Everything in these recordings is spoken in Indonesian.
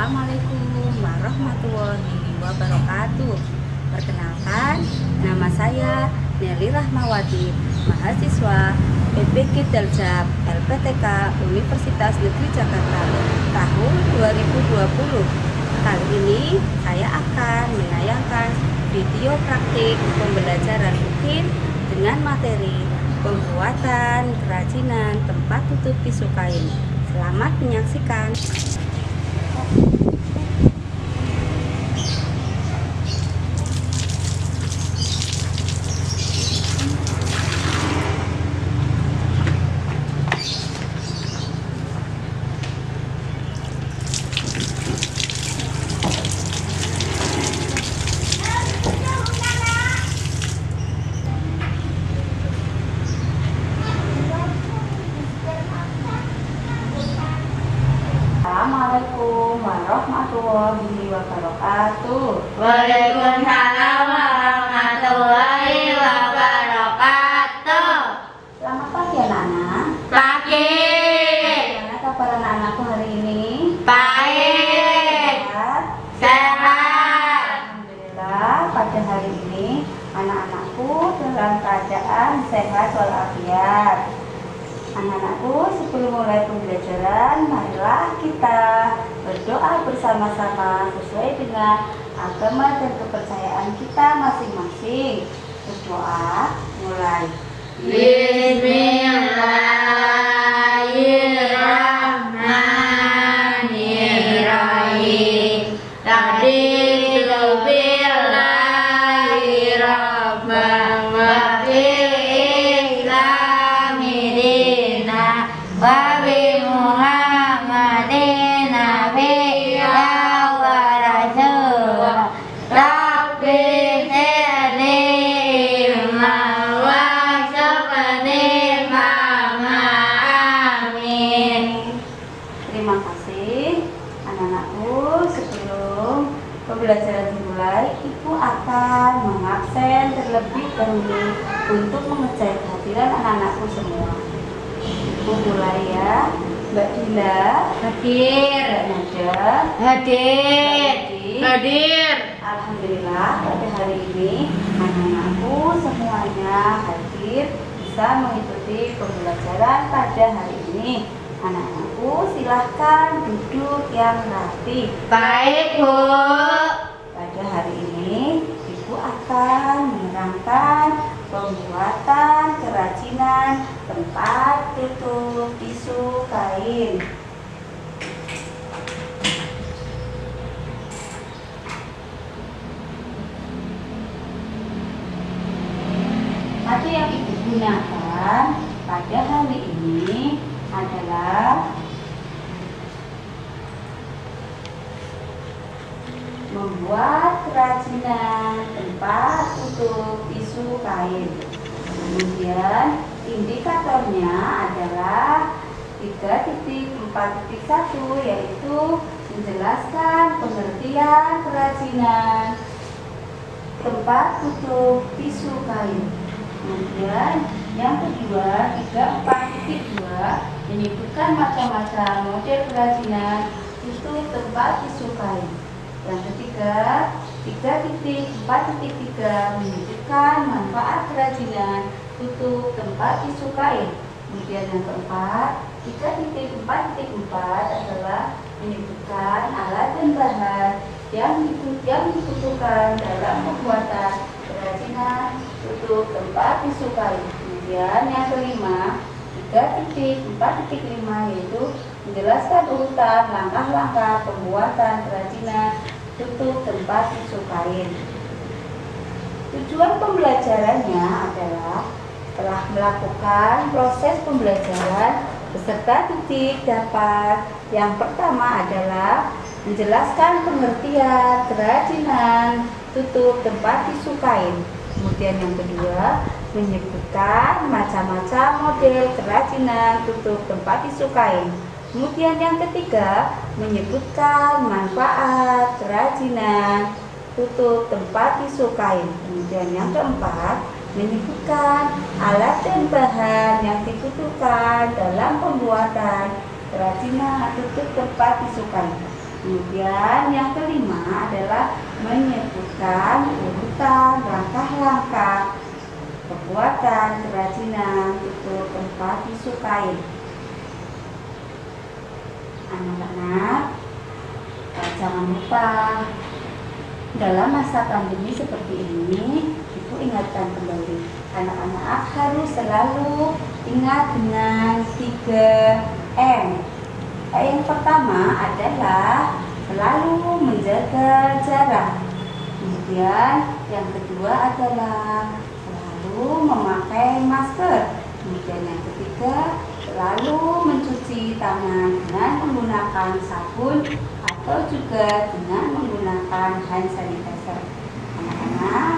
Assalamualaikum warahmatullahi wabarakatuh. Perkenalkan, nama saya Nelly Rahmawati, mahasiswa PPG Daljab LPTK Universitas Negeri Jakarta tahun 2020. Kali ini saya akan menayangkan video praktik pembelajaran ukir dengan materi pembuatan kerajinan tempat tutup tisu kain. Selamat menyaksikan. Assalamualaikum warahmatullahi wabarakatuh. Waalaikumsalam warahmatullahi wabarakatuh. Selamat pagi anak-anak. Pagi. Bagaimana kabar anak-anakku hari ini? Baik. Sehat. Alhamdulillah, pada hari ini anak-anakku dalam keadaan sehat walafiat. Anak-anakku, sebelum mulai pembelajaran, marilah kita berdoa bersama-sama sesuai dengan agama dan kepercayaan kita masing-masing. Berdoa, mulai. Bismillahirrahmanirrahim. Raditu billahi rabban wa bil islami dina wa bi Muhammadin nabiyyan wa rasulah. Rabbi zidni ilman warzuqni fahma. Amin. Terima kasih anak-anakku. Sebelum pembelajaran dimulai, Ibu akan mengabsen terlebih dahulu untuk mengecek kehadiran anak-anakku semua. Ibu mulai ya. Mbak Dila Hadir. Nada Hadir. Hadir. Alhamdulillah pada hari ini anak-anakku semuanya hadir bisa mengikuti pembelajaran pada hari ini. Anak-anakku silahkan duduk yang rapi. Baik, Bu. Pada hari ini Ibu akan menerangkan pembuatan kerajinan tempat tutup tisu kain. Mata yang Ibu gunakan pada hari ini adalah membuat kerajinan tempat tutup tisu kain. Kemudian indikatornya adalah 3.4.1, yaitu menjelaskan pengertian kerajinan tempat tutup tisu kain. Kemudian yang kedua, 3.4.2 menyebutkan macam-macam model kerajinan tutup tempat tisu kain. Yang ketiga, 3.4.3 menyebutkan manfaat kerajinan tutup tempat tisu kain. Kemudian yang keempat, 3.4.4 adalah menyebutkan alat dan bahan yang dibutuhkan dalam pembuatan kerajinan tutup tempat tisu kain. Kemudian yang kelima, 3.4.5 yaitu menjelaskan urutan langkah-langkah pembuatan kerajinan tutup tempat tisu kain. Tujuan pembelajarannya adalah telah melakukan proses pembelajaran beserta titik dapat. Yang pertama adalah menjelaskan pengertian kerajinan tutup tempat tisu kain. Kemudian yang kedua, menyebutkan macam-macam model kerajinan tutup tempat tisu kain. Kemudian yang ketiga, menyebutkan manfaat kerajinan tutup tempat tisu kain. Kemudian yang keempat, menyebutkan alat dan bahan yang dibutuhkan dalam pembuatan kerajinan tutup tempat tisu kain. Kemudian yang kelima adalah menyebutkan urutan langkah-langkah pembuatan kerajinan tutup tempat disukai. Anak-anak, jangan lupa dalam masa pandemi seperti ini, Ibu ingatkan kembali, anak-anak harus selalu ingat dengan 3M. Yang pertama adalah selalu menjaga jarak. Kemudian yang kedua adalah selalu memakai masker. Kemudian yang ketiga, selalu mencuci tangan dengan menggunakan sabun atau juga dengan menggunakan hand sanitizer. Anak-anak,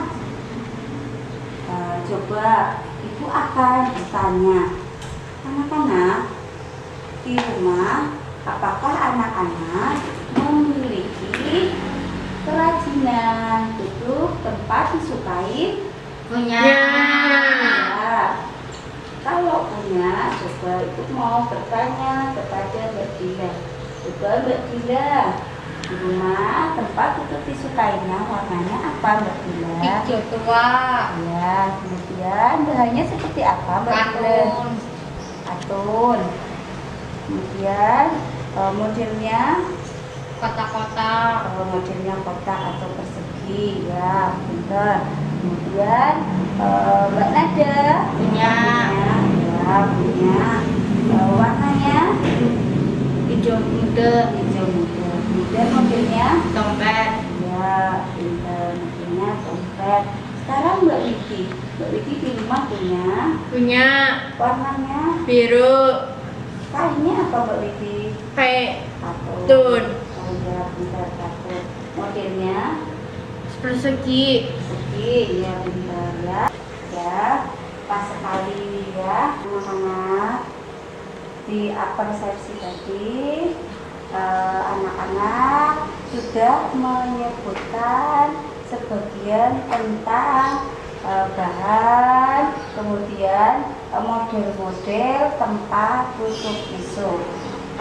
coba Ibu akan bertanya, anak-anak di rumah, apakah anak-anak memiliki kerajinan tutup tempat disukai? Punya. Ya. Kalau punya, coba Ibu mau bertanya kepada Mbak Dila. Coba Mbak Dila, di rumah tempat tutup disukainya warnanya apa Mbak Dila? Hijau tua. Ya, kemudian bahannya seperti apa Mbak Dila? Katun. Katun. Kemudian modelnya Kotak-kotak. modelnya kotak atau persegi, ya benar. Kemudian Mbak Nada Punya. ya punya. Warnanya Hijau muda. hijau muda. Kemudian modelnya Dompet. ya pintar, modelnya dompet. Sekarang Mbak Wiki di rumah punya Punya. warnanya Biru. kainnya apa Mbak Wiki? Kayak Katun. Oh ya pintar, katun. Modelnya persegi. segi, ya benar ya. Ya, pas sekali ya anak-anak. Di persepsi tadi anak-anak sudah menyebutkan sebagian tentang bahan, kemudian model-model tempat tutup tisu.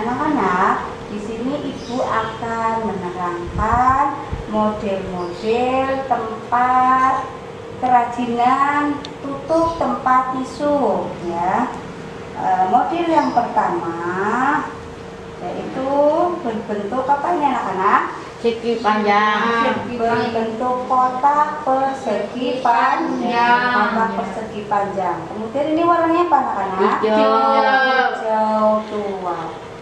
Anak-anak, di sini Ibu akan menerangkan model-model tempat kerajinan tutup tempat tisu ya. Model yang pertama yaitu berbentuk apa ini anak-anak? Segi panjang. Berbentuk kotak persegi panjang. Kotak persegi panjang. Kemudian ini warnanya apa anak-anak? Hijau tua.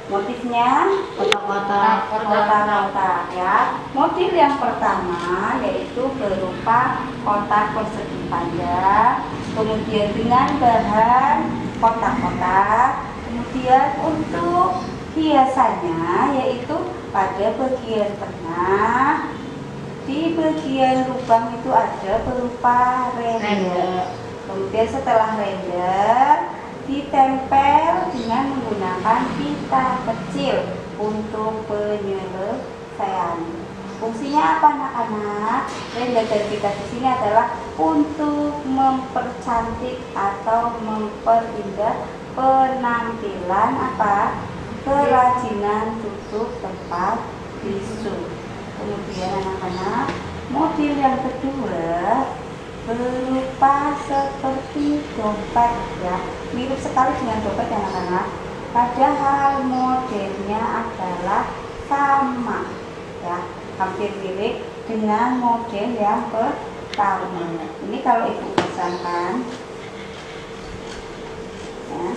Motifnya Kotak-kotak. kotak-kotak ya. Model yang pertama yaitu berupa kotak persegi panjang, kemudian dengan bahan kotak-kotak. Kemudian untuk hiasannya yaitu pada bagian tengah, di bagian lubang itu ada berupa render. Kemudian setelah render ditempel dengan menggunakan pita kecil untuk penyelesaian. Fungsinya apa anak-anak? Render dan pita di sini adalah untuk mempercantik atau memperindah penampilan apa? Kerajinan tutup tempat tisu. Kemudian anak-anak, model yang kedua berupa seperti dompet ya, mirip sekali dengan dompet anak-anak, padahal modelnya adalah sama ya, hampir mirip dengan model yang pertama. Ini kalau Ibu pasangkan ya.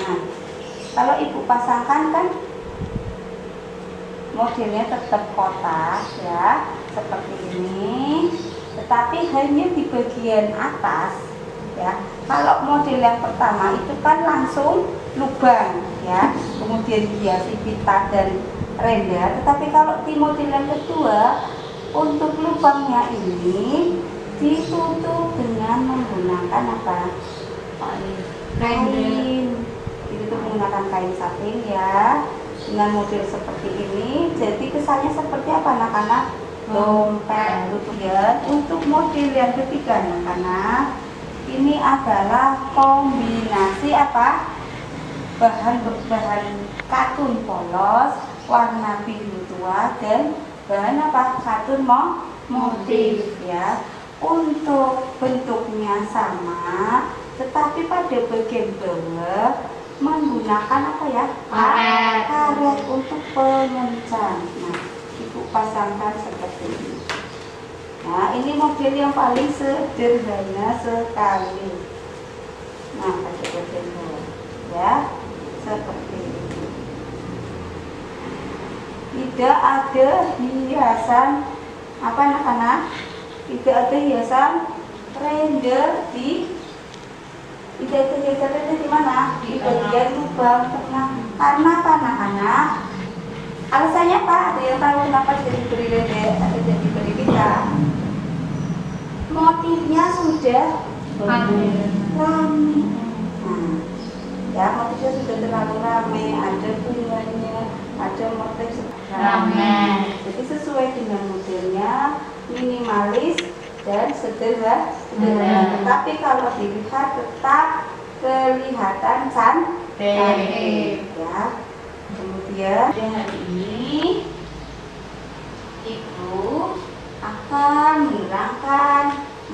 Nah, kalau Ibu pasangkan kan modelnya tetap kotak ya, seperti ini, tetapi hanya di bagian atas ya. Kalau model yang pertama itu kan langsung lubang ya, kemudian hiasi pita dan render. Tetapi kalau di model yang kedua, untuk lubangnya ini ditutup dengan menggunakan apa? Kain. Itu menggunakan kain satin ya. Dengan model seperti ini, jadi kesannya seperti apa anak-anak? Dompet tutup ya. Untuk model yang ketiga anak-anak, ini adalah kombinasi apa? Bahan katun polos, warna biru tua dan bahan apa? Katun motif ya. Untuk bentuknya sama, tetapi pada bagian bawah menggunakan apa ya? Karet untuk pengencang. Nah, Ibu pasangkan seperti ini. Nah, ini model yang paling sederhana sekali. Nah, pada bagian bawah ya, seperti ini. Tidak ada hiasan apa anak-anak? Tidak ada hiasan render di mana? Di bagian lubang tengah. Karena apa anak-anak? Alasannya apa? Ada yang tahu kenapa tidak diberi render? Ada tidak diberi kita? Motifnya sudah ramai. Nah, ya motifnya sudah terlalu ramai. Ada bunganya, ada motif ramai. Jadi sesuai dengan modelnya, minimalis dan sederhana. Tetapi kalau dilihat tetap kelihatan cantik ya. Kemudian hari ini Ibu akan menerangkan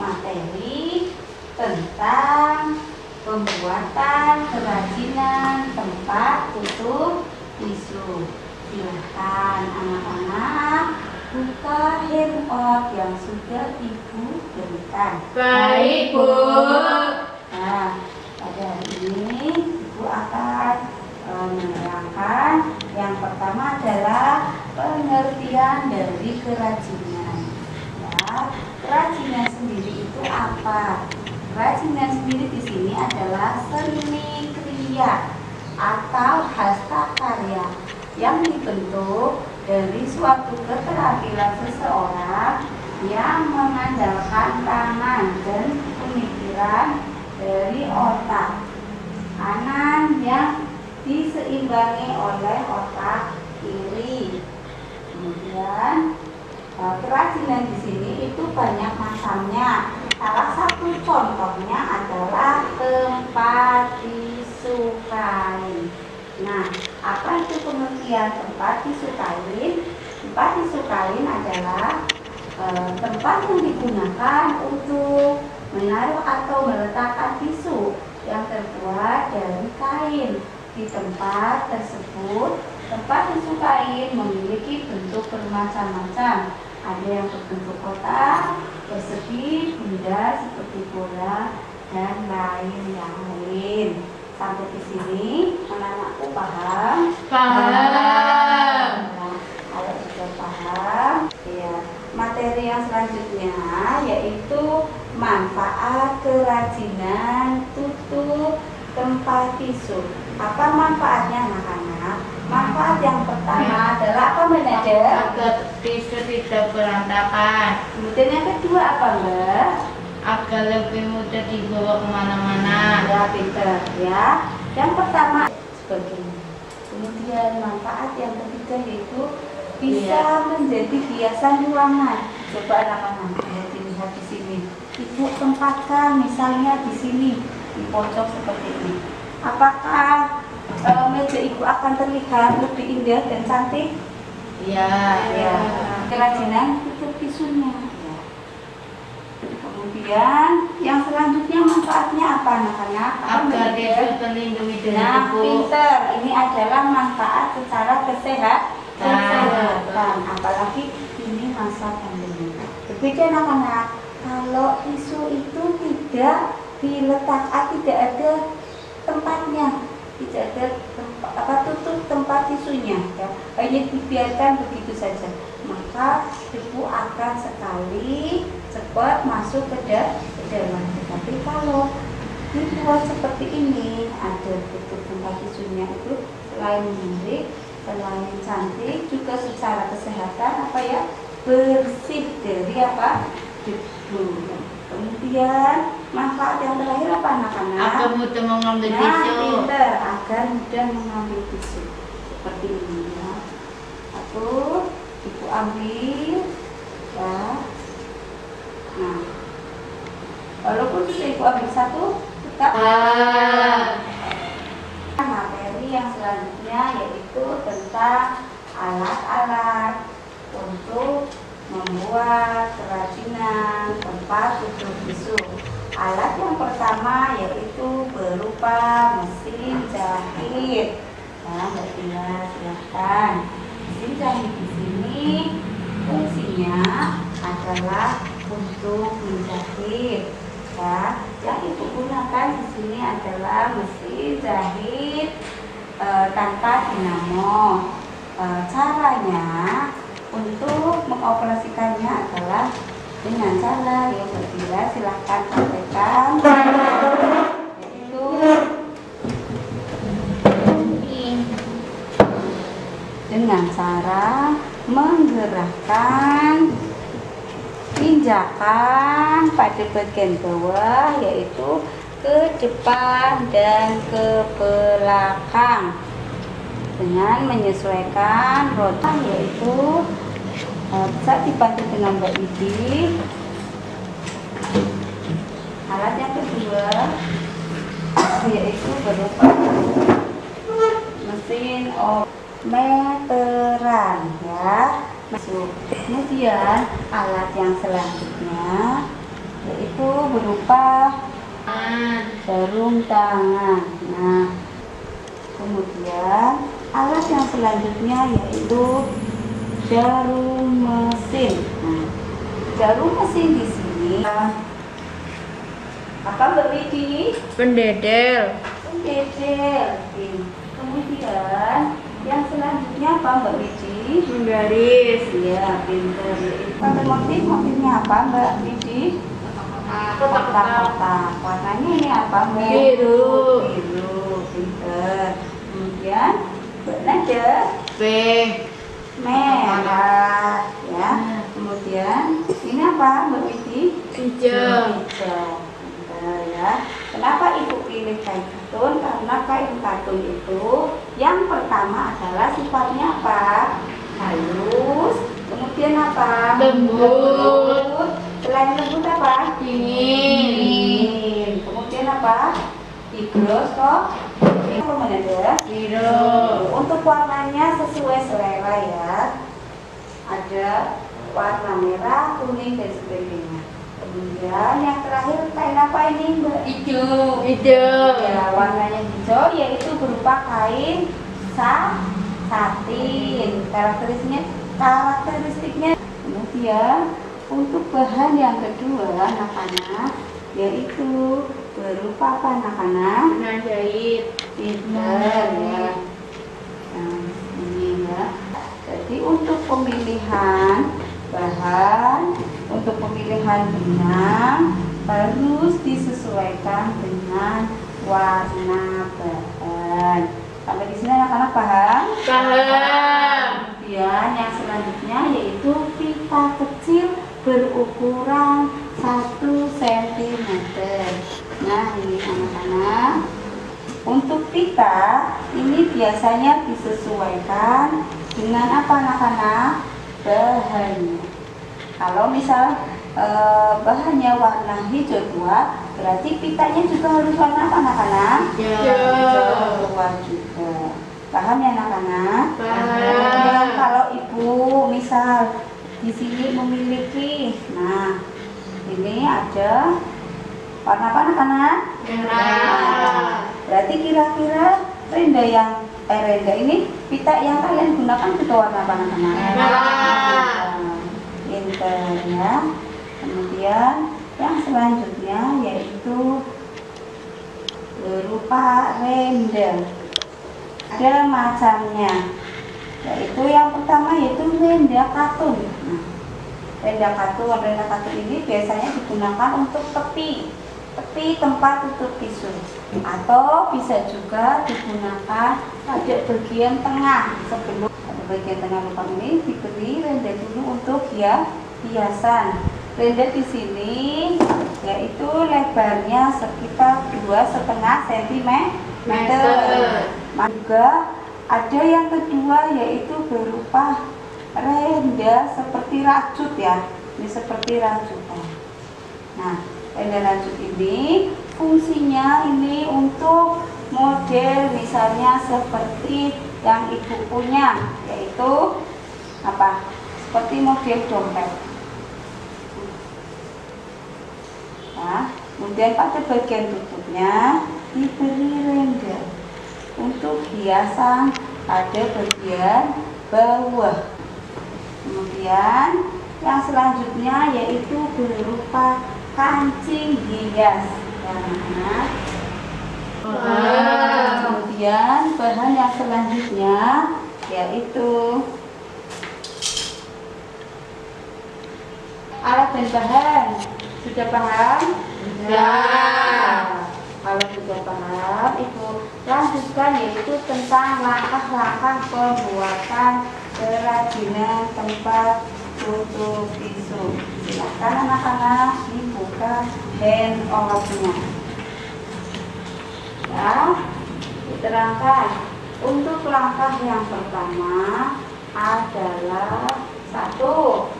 materi tentang pembuatan kerajinan tempat tutup tisu. Silahkan anak-anak buka handout yang sudah Ibu berikan. Baik, Bu. Nah, pada hari ini Ibu akan menerangkan yang pertama adalah pengertian dari kerajinan. Ya, kerajinan sendiri itu apa? Kerajinan sendiri di sini adalah seni kriya atau hasta-karya yang dibentuk dari suatu keterampilan seseorang yang mengandalkan tangan dan pemikiran dari otak kanan yang diseimbangi oleh otak kiri. Kemudian kerajinan di sini itu banyak macamnya. Salah satu contohnya adalah tempat tisu kain. Nah, apa itu pengertian tempat tisu kain? Tempat tisu kain adalah tempat yang digunakan untuk menaruh atau meletakkan tisu yang terbuat dari kain. Di tempat tersebut, tempat tisu kain memiliki bentuk bermacam-macam. Ada yang berbentuk kotak, persegi, bundar seperti bola, dan lain-lain. Sampai di sini, anak-anakku paham? Paham. Nah, kalau sudah paham, ya, materi yang selanjutnya yaitu manfaat kerajinan tutup tempat tisu. Apa manfaatnya anak-anak? Manfaat yang pertama adalah apa, manajer? Agar tisu tidak berantakan. Kemudian yang kedua apa, Mbak? Agar lebih mudah dibawa kemana-mana. Ya, pinter ya. Yang pertama seperti ini. Kemudian manfaat yang ketiga yaitu bisa menjadi hiasan ruangan. Coba anak-anak lihat di sini. Ibu tempatkan misalnya di sini di pojok seperti ini. Apakah meja Ibu akan terlihat lebih indah dan cantik? Iya. Ya. Kerajinan tutup tisunya. Ya. Kemudian yang selanjutnya manfaatnya apa anak-anak? Agar tisu terlindungi dari Nah, debu. pinter. Ini adalah manfaat secara kesehatan. Apalagi ini masa pandemi. Berbeda anak-anak. Kalau tisu itu tidak diletakkan, tidak ada tempatnya, tidak ada tutup tempat tisunya, ya. Hanya dibiarkan begitu saja, maka Ibu akan sekali cepat masuk ke dalam. Tapi kalau dibuat seperti ini, ada tutup tempat tisunya, itu selain menarik, selain cantik, juga secara kesehatan apa ya, bersih dari apa, debu. Kemudian manfaat yang terakhir apa anak-anak? Agar mudah mengambil tisu. Pinter, agar mudah mengambil tisu seperti ini ya. Satu, Ibu ambil ya. Nah, walaupun sudah Ibu ambil satu, tetap materi yang selanjutnya yaitu tentang alat-alat untuk membuat kerajinan tempat tutup tisu. Alat yang pertama yaitu berupa mesin jahit. Nah, Mbak Tina, silahkan. Mesin jahit di sini fungsinya adalah untuk menjahit. Ya, yang ibu gunakan di sini adalah mesin jahit tanpa dinamo. Caranya untuk mengoperasikannya adalah dengan cara yang berbeda. Silahkan sampaikan, yaitu dengan cara menggerakkan pinjakan pada bagian bawah, yaitu ke depan dan ke belakang dengan menyesuaikan roda, yaitu bisa dibantu dengan Mbak Widi. Alat yang kedua yaitu berupa mesin meteran, ya. Kemudian alat yang selanjutnya yaitu berupa jarum tangan. Nah, kemudian alat yang selanjutnya yaitu jarum mesin. Nah, jarum mesin di sini apa Mbak Widi? Pendedel. Pendedel. Kemudian yang selanjutnya apa Mbak Widi? Menggaris. Ya, pinter. Pada motifnya apa Mbak Widi? Kotak-kotak. Warnanya ini apa Mbak? Biru. Biru, pinter. Kemudian Mbak Nada? Merah, ya. Kemudian ini apa Mbak Widi? Hijau. Hijau. Pinter, ya. Kenapa ibu pilih kain katun? Karena kain katun itu yang pertama adalah sifatnya apa? Halus. Kemudian apa? Lembut. Selain lembut apa? Dingin. Kemudian apa? Higros kok. Ini apa Menada? Biru. Untuk warnanya sesuai selera, ya. Ada warna merah, kuning, dan sebagainya. Kemudian yang terakhir kain apa ini Mbak? Hijau. Ya, warnanya hijau yaitu berupa kain satin. Karakteristiknya. Kemudian untuk bahan yang kedua anak-anak yaitu berupa apa anak-anak? Benang jahit. Pinter, ya. Nah, ini ya. Jadi untuk pemilihan bahan, untuk pemilihan benang harus disesuaikan dengan warna bahan. Sampai di sini anak-anak paham? Paham. Kemudian yang selanjutnya yaitu pita kecil berukuran 1 cm. Nah, ini anak-anak. Untuk pita ini biasanya disesuaikan dengan apa anak-anak? Bahannya. Kalau misal bahannya warna hijau tua, berarti pitanya juga harus warna apa anak-anak? Hijau tua juga. Paham ya anak-anak? Paham. Kalau ibu misal di sini memiliki, nah ini ada warna apa anak-anak? Merah. Berarti kira-kira renda ini pita yang kalian gunakan juga warna apa anak-anak? Merah. Pinter, ya. Kemudian yang selanjutnya yaitu berupa renda. Ada macamnya. Yaitu yang pertama yaitu renda katun. Nah, renda katun ini biasanya digunakan untuk tepi tempat tutup tisu, atau bisa juga digunakan pada bagian tengah. Sebelum pada bagian tengah lubang ini diberi renda dulu untuk hiasan. Renda di sini yaitu lebarnya sekitar 2,5 cm. Juga ada yang kedua yaitu berupa renda seperti rajut, ya. Ini seperti rajut. Nah, renda rajut ini fungsinya ini untuk model misalnya seperti yang ibu punya, yaitu apa? Seperti model dompet. Nah, kemudian pada bagian tutupnya diberi rengga untuk hiasan pada bagian bawah. Kemudian yang selanjutnya yaitu berupa kancing hias. Kemudian bahan yang selanjutnya yaitu alat dan bahan. Sudah paham? Ya. Kalau sudah paham, Ibu lanjutkan yaitu tentang langkah-langkah pembuatan kerajinan tempat tutup tisu. Silakan anak-anak dibuka handout-nya. Ya, diterangkan. Untuk langkah yang pertama adalah 1.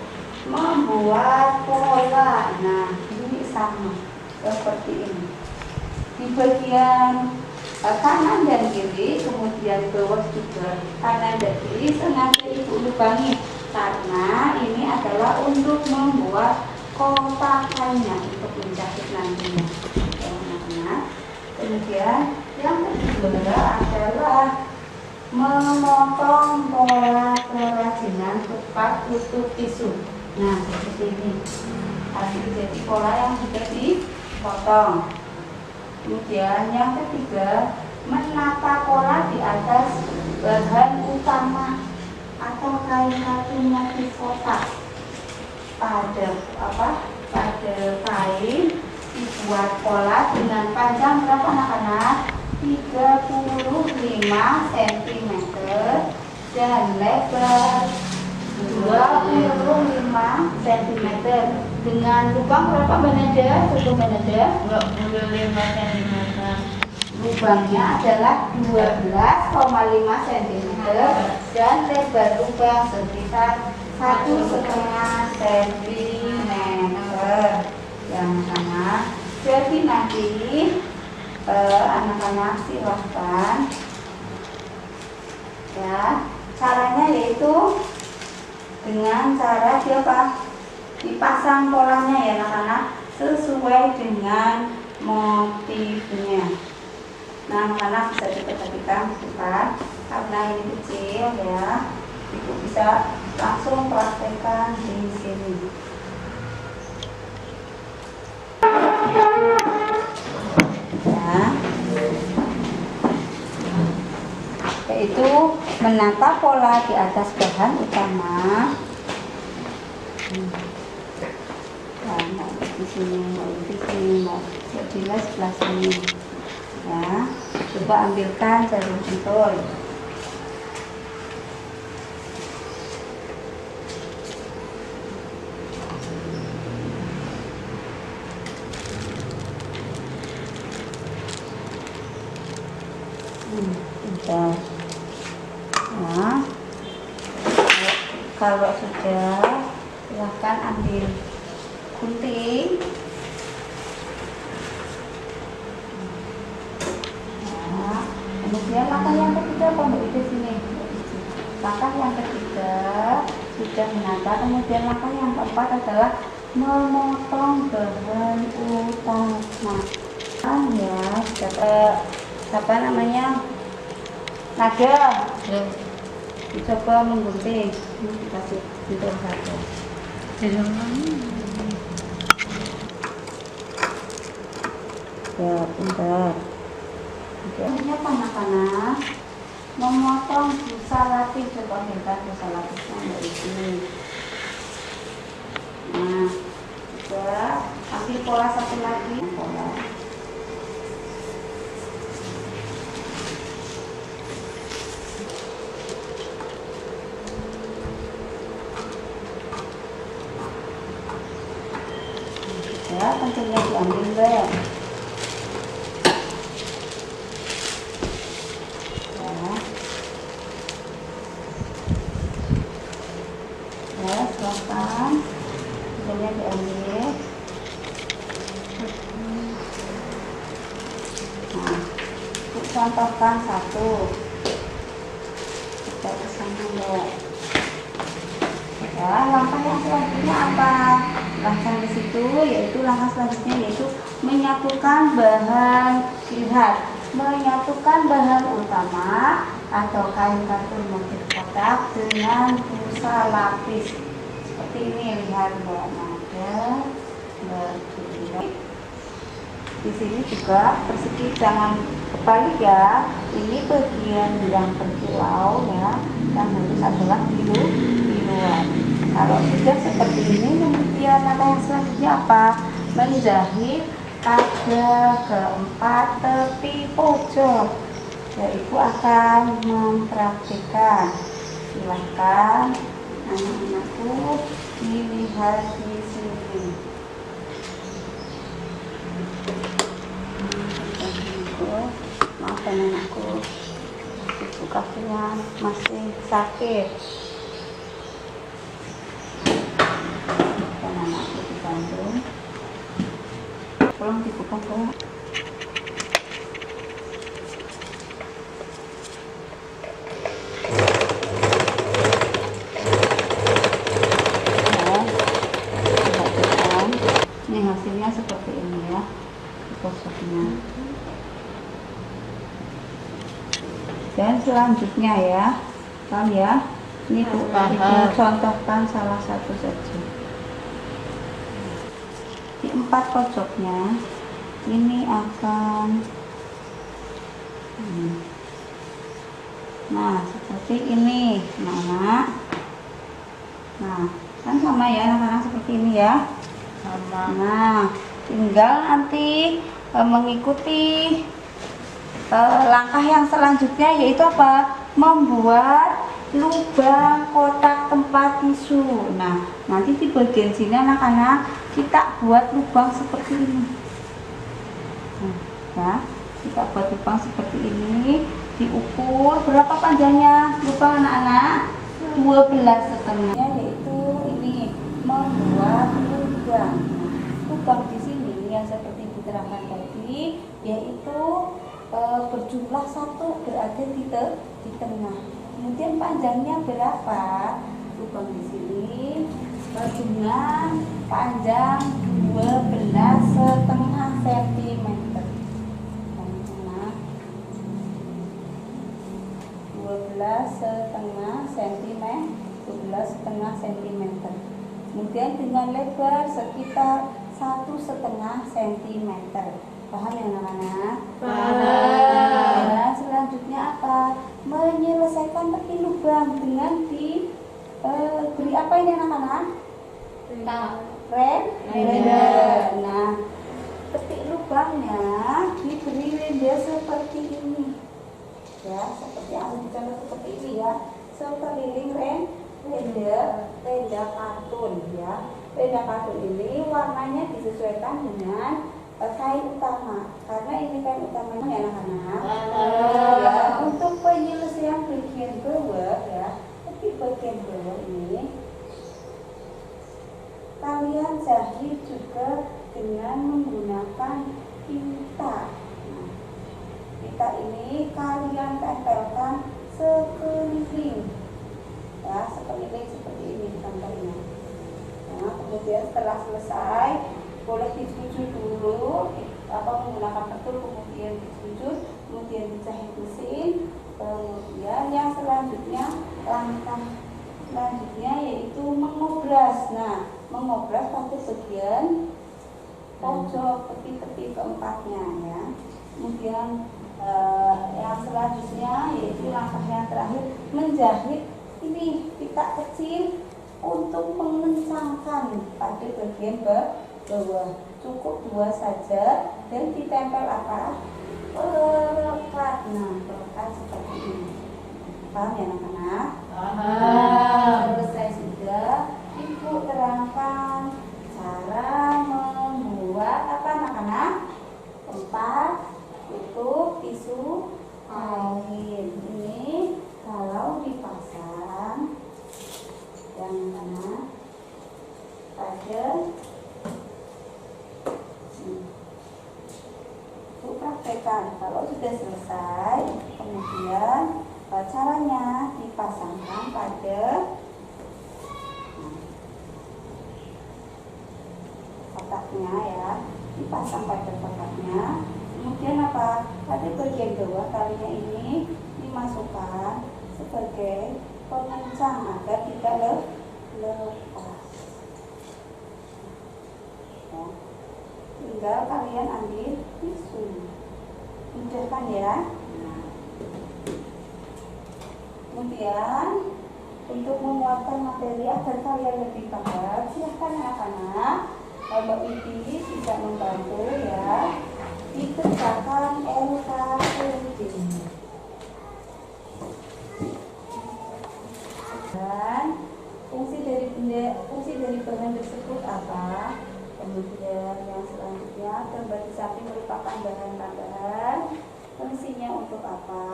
Membuat pola. Nah, ini sama seperti ini. Di bagian kanan dan kiri, kemudian bawah juga kanan dan kiri sengaja Ibu lubangi karena ini adalah untuk membuat kotakannya untuk menjahit nantinya. Kemudian yang kedua adalah memotong pola kerajinan tempat tutup tisu. Nah, seperti ini. Harus jadi pola yang sudah dipotong. Kemudian yang ketiga, menata pola di atas bahan utama atau kain katun motif kotak. Pada kain dibuat pola dengan panjang berapa anak-anak? 35 cm dan lebar 25 cm dengan lubang berapa Banada? Cukup Banada? 25 cm. Lubangnya adalah 12,5 cm dan lebar lubang sekitar 1,5 cm. Yang sama. Jadi nanti anak-anak silahkan ya, caranya yaitu dengan cara dipasang polanya ya anak-anak sesuai dengan motifnya. Nah, anak-anak bisa diperhatikan bukan karena ini kecil ya, Ibu bisa langsung praktekkan di sini. Ya, yaitu menata pola di atas bahan utama. Nah, di sini, mau jelas sebelah sini. Ya, coba ambilkan jarum pentul. Sudah. Nah, kalau sudah, silahkan ambil gunting. Nah, kemudian langkah yang ketiga di sini. Langkah yang ketiga sudah menata. Kemudian langkah yang keempat adalah memotong bahan utama. Ya, apa namanya? Nada. Dicoba menggunting. Ini dikasih gunting saja. Ya, bentar. Ini anak-anak memotong busa lapis. Coba lihat busa lapisnya dari sini. Nah, juga ambil pola satu lagi. Pola. Ya, tentunya diambil deh. Ya, silakan. Tentunya diambil. Nah, contohkan satu. dulu. Ya, langkah yang selanjutnya apa? Langkah di situ yaitu langkah selanjutnya yaitu menyatukan bahan. Lihat, menyatukan bahan utama atau kain katun motif kotak dengan busa lapis. Seperti ini, lihat ada begini. Di sini juga persegi, jangan kebalik ya. Ini bagian yang berkilau ya, yang harus adalah biruan. Kalau sudah seperti ini, kemudian langkah yang selanjutnya apa? Menjahit pada keempat tepi pojok. Ya, ibu akan mempraktikkan. Silahkan anak-anakku dilihat di sini. Maafkan anakku, ibu kakinya masih sakit. Dan anakku di Bandung. Tolong dibuka dong. Ini hasilnya seperti ini ya, posturnya. Dan selanjutnya ya, paham ya? Ini ibu contohkan salah satu saja. Di 4 pojoknya ini akan nah seperti ini. Nah kan sama ya anak-anak, seperti ini ya. Nah, tinggal nanti mengikuti langkah yang selanjutnya yaitu apa? Membuat lubang kotak tempat tisu. Nah, nanti di bagian sini anak-anak kita buat lubang seperti ini. Ya, kita buat lubang seperti ini. Diukur berapa panjangnya lubang anak-anak? 12,5, yaitu ini membuat lubang. Lubang di sini yang seperti diterangkan tadi yaitu berjumlah 1 berada di tengah. Kemudian panjangnya berapa? Lubang di sini berjumlah panjang 12,5 cm. 12,5 cm. Kemudian dengan lebar sekitar 1,5 cm. Paham ya anak-anak? Paham. Nah, selanjutnya apa? Menyelesaikan tepi lubang dengan beri apa ini anak-anak? Render. Nah, tepi lubangnya diberi render seperti ini. Ya, seperti yang dicontoh seperti ini ya. Sekeliling renda katun ya. Renda katun ini warnanya disesuaikan dengan kain utama, karena ini kain utamanya ya anak-anak. Ya, untuk penyelesaian bagian bawah ya, tapi bagian bawah ini kalian jahit juga dengan menggunakan pita. Nah, pita ini kalian tempelkan sekeliling ya, sekeliling seperti ini contohnya. Nah, kemudian setelah selesai boleh dijujur dulu, menggunakan petul, kemudian dijujur, kemudian dijahit mesin. Kemudian yang selanjutnya, langkah selanjutnya yaitu mengobras. Nah, mengobras pada bagian pojok tepi-tepi keempatnya ya. Kemudian yang selanjutnya yaitu langkah yang terakhir, menjahit ini pita kecil untuk mengencangkan pada bagian bawah. Cukup 2 saja dan ditempel apa? Pelekat. Nah, pelekat seperti ini. Paham ya anak-anak? Paham. Selesai sudah, ibu terangkan cara membuat apa anak-anak? Tempat tutup tisu kain. Ini kalau dipasang yang mana pada praktekkan. Kalau sudah selesai, kemudian Caranya dipasangkan pada kotaknya ya, dipasang pada kotaknya. Kemudian apa? Pada bagian bawah talinya ini dimasukkan sebagai pengencang agar tidak lepas. Ya. Tinggal kalian ambil tisu, mudah kan ya? Nah. Kemudian untuk menguatkan materi agar kalian lebih paham, silahkan anak-anak, Mbak Widi bisa membantu ya, dikerjakan LKPD. Dan fungsi dari bahan tersebut apa? Kemudian yang selanjutnya, gambar di samping merupakan bahan tambahan. Fungsinya untuk apa?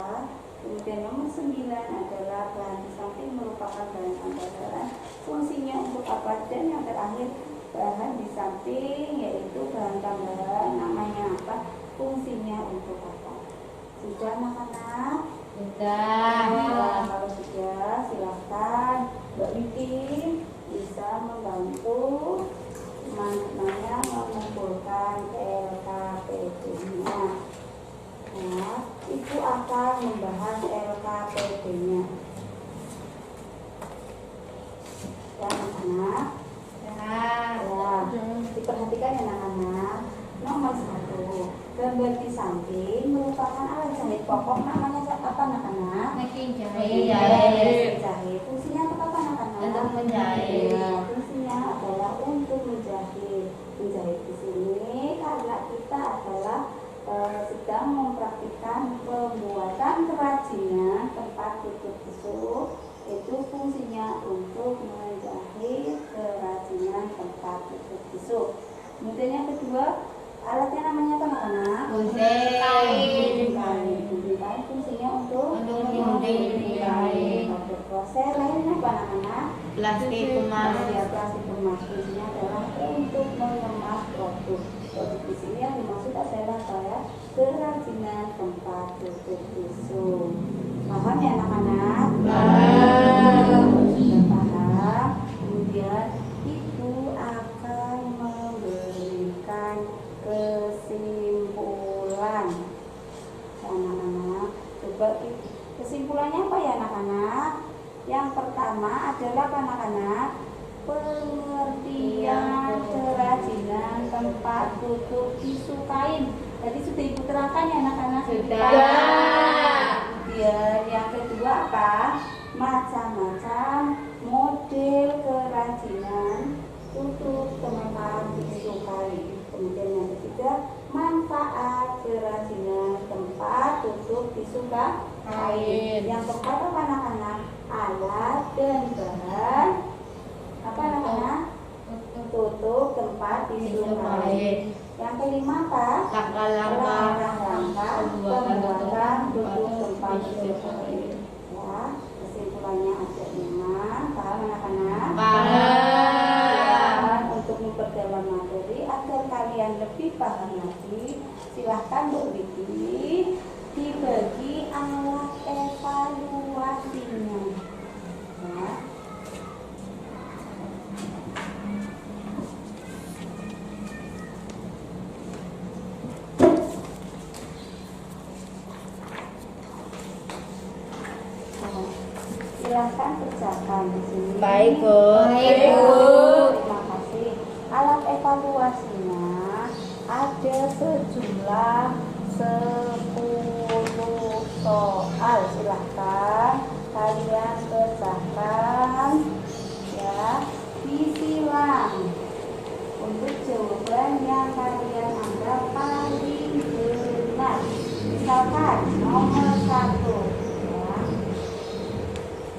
Kemudian nomor 9 adalah bahan di samping merupakan bahan tambahan. Fungsinya untuk apa? Dan yang terakhir, bahan di samping yaitu bahan tambahan, namanya apa? Fungsinya untuk apa? Sudah anak-anak? Sudah. Nah, kalau sudah, silahkan Mbak Widi bisa membantu teman-temannya mengumpulkan LKPD-nya. Nah, Ibu akan membahas LKPD-nya. Ya, anak-anak. Ya, diperhatikan ya anak-anak. Nomor 1, gambar di samping merupakan alat jahit pokok. Namanya apa anak-anak? Mesin Mesin jahit. jahit. Fungsinya apa anak-anak? Untuk menjahit. Ya, fungsinya adalah untuk menjahit. Menjahit di sini karena kita adalah sedang mempraktikkan pembuatan kerajinan tempat tutup tisu. Itu fungsinya untuk menjahit kerajinan tempat tutup tisu. Kemudian yang kedua, alatnya namanya apa anak-anak? Gunting kain. Gunting kain fungsinya untuk gunting kain. Proses lainnya apa anak-anak? Plastik kemas. Ya, plastik kemas fungsinya adalah untuk mengemas produk. Produk di sini yang dimaksud adalah saya kerajinan tempat tutup tisu. Paham ya anak-anak? Paham. Sudah paham. Kemudian Ibu akan memberikan kesimpulan. Anak-anak, coba kesimpulannya apa ya anak-anak? Yang pertama adalah anak-anak, pengertian kerajinan tempat tutup tisu kain. Tadi sudah Ibu terangkan ya anak-anak? Sudah. Kemudian yang kedua apa? Macam-macam model kerajinan tutup tempat tisu kain. Kemudian yang ketiga, manfaat kerajinan tempat tutup tisu kain. Yang keempat apa anak-anak? Alat dan bahan apa anak-anak? Tutup tempat tisu kain. Yang kelima apa? Langkah-langkah pembuatan tutup tempat tisu kain. Ya, kesimpulannya ada 5. Paham anak-anak? Paham. Untuk memperdalam materi agar kalian lebih paham lagi, silahkan Bu Widi dibagi alat evaluasinya. Ya. Silahkan kerjakan di sini. Baik, Bu. Baik, Baik, Bu. Terima kasih. Alat evaluasinya ada sejumlah 10 soal. Silahkan kalian kerjakan ya, disilang untuk jawaban yang kalian anggap paling benar. Misalkan nomor 1 ya,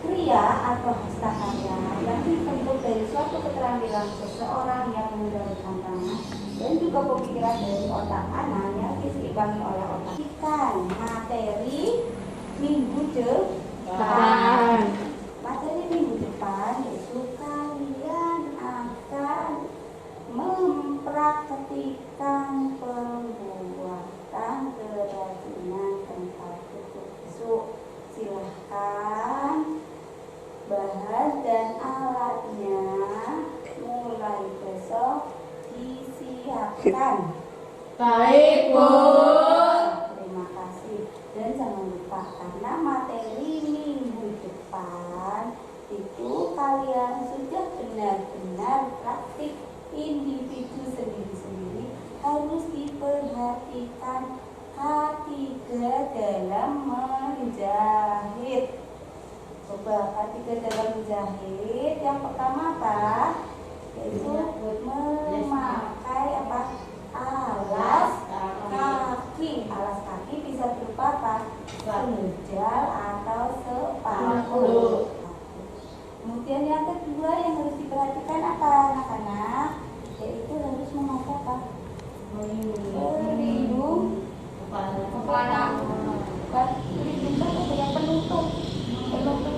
pria atau hastakaryanya yang dibentuk dari suatu keterampilan seseorang yang mengendalikan tangan dan juga pemikiran dari otak kanan yang diseimbangi oleh otak. Ikan materi minggu depan. Materi minggu depan yaitu kalian akan mempraktikkan pembuatan kerajinan tempat tutup tisu. Silahkan Kan? Baik, Bu. Terima kasih. Dan jangan lupa karena materi minggu depan itu kalian sudah benar-benar praktik individu sendiri-sendiri harus diperhatikan K3 dalam menjahit. Coba K3 dalam menjahit. Yang pertama apa? Yaitu memakai apa? Alas kaki. Alas kaki bisa berupa apa? Sendal atau sepatu. Kemudian yang kedua yang harus diperhatikan apa anak-anak? Yaitu harus memakai apa? Pelindung kepala. Bukan pelindung kepala, yang penutup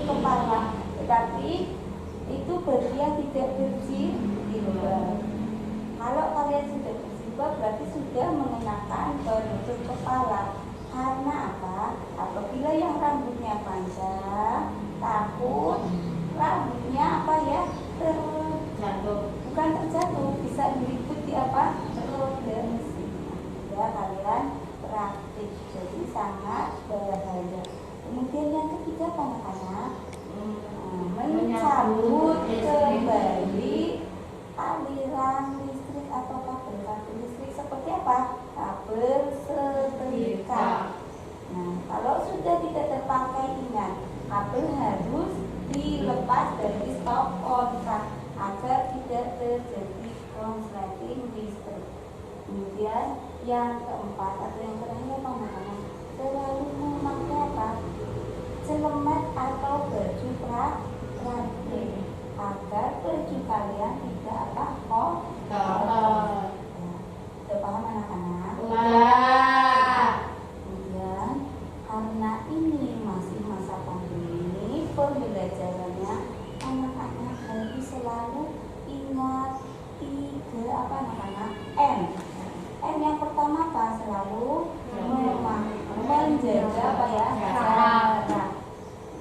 kepala. Tetapi itu bagi yang tidak berjilbab. Kalau kalian sudah berjilbab berarti sudah mengenakan penutup kepala. Karena apa? Apabila yang rambutnya panjang, takut rambutnya apa ya? Jatuh. Bukan terjatuh, bisa meliputi apa? Roda mesin. Ya kalian praktik, jadi sangat bahaya. Kemudian yang ketiga anak-anak mencabut kembali aliran listrik atau kabel listrik seperti apa? Kabel setrika. Nah, kalau sudah tidak terpakai ingat, kabel harus dilepas dari stop kontak agar tidak terjadi konsleting listrik. Kemudian yang keempat atau yang terakhir teman-teman selalu memakai apa? Celemet atau baju praktik agar baju kalian tidak apa? Kotor. Sudah paham anak-anak? Wah. Kemudian karena ini masih masa pandemi, pembelajarannya anak-anak harus selalu ingat 3 apa anak-anak? M. M yang pertama apa? Selalu menjaga apa ya? Jarak.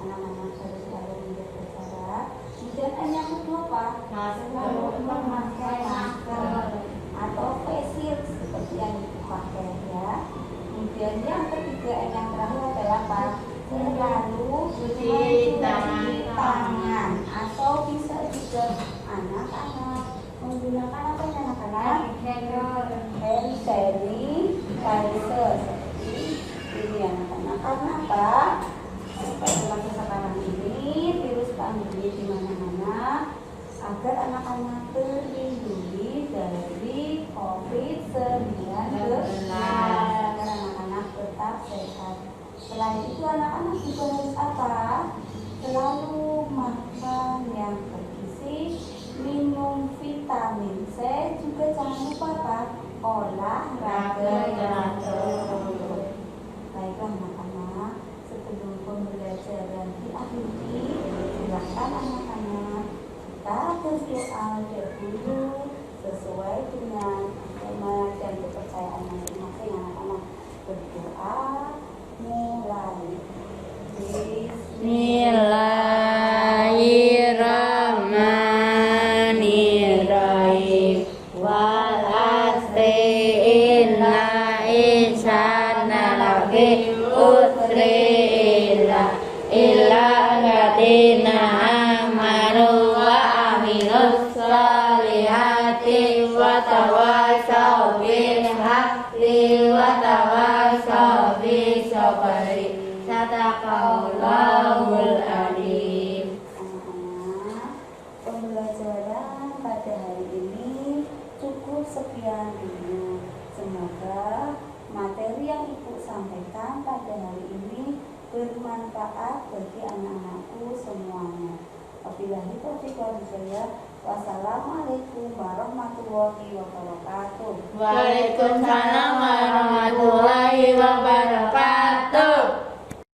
Anak-anak harus selalu menjaga jarak. Kemudian M yang kedua apa? Selalu memakai masker atau face shield seperti yang dipakai ya. Kemudian yang ketiga yang terakhir adalah apa? Selalu Cuci tangan atau bisa juga anak-anak menggunakan apa ya anak-anak? Hand sanitizer seperti ini anak-anak. Karena apa? Pada masa sekarang ini virus pandemi di mana-mana agar anak-anak terlindungi dari COVID-19 agar anak-anak tetap sehat. Selain itu anak-anak juga harus apa? Selalu makan yang bergizi, minum vitamin C, juga jangan lupa apa? Olahraga yang teratur. Baiklah anak-anak, sebelum pembelajaran diakhiri, silakan anak-anak kita berdoa dahulu sesuai dengan tema dan kepercayaan masing-masing. Anak-anak berdoa mulai. Bismillahirrahmanirrahim. Wal asri inna insana lafi usri illa alladziina amanu wa amilus solihati wa tawassaw bil haqqi wa tawassaw bis sabri. Sadaqallahul adzim. Anak-anak, pembelajaran pada hari ini cukup sekian dulu. Semoga materi yang Ibu sampaikan pada hari ini bermanfaat bagi anak-anakku semuanya. Wabillahi taufiq wal hidayah. Wassalamualaikum warahmatullahi wabarakatuh. Waalaikumsalam warahmatullahi wabarakatuh.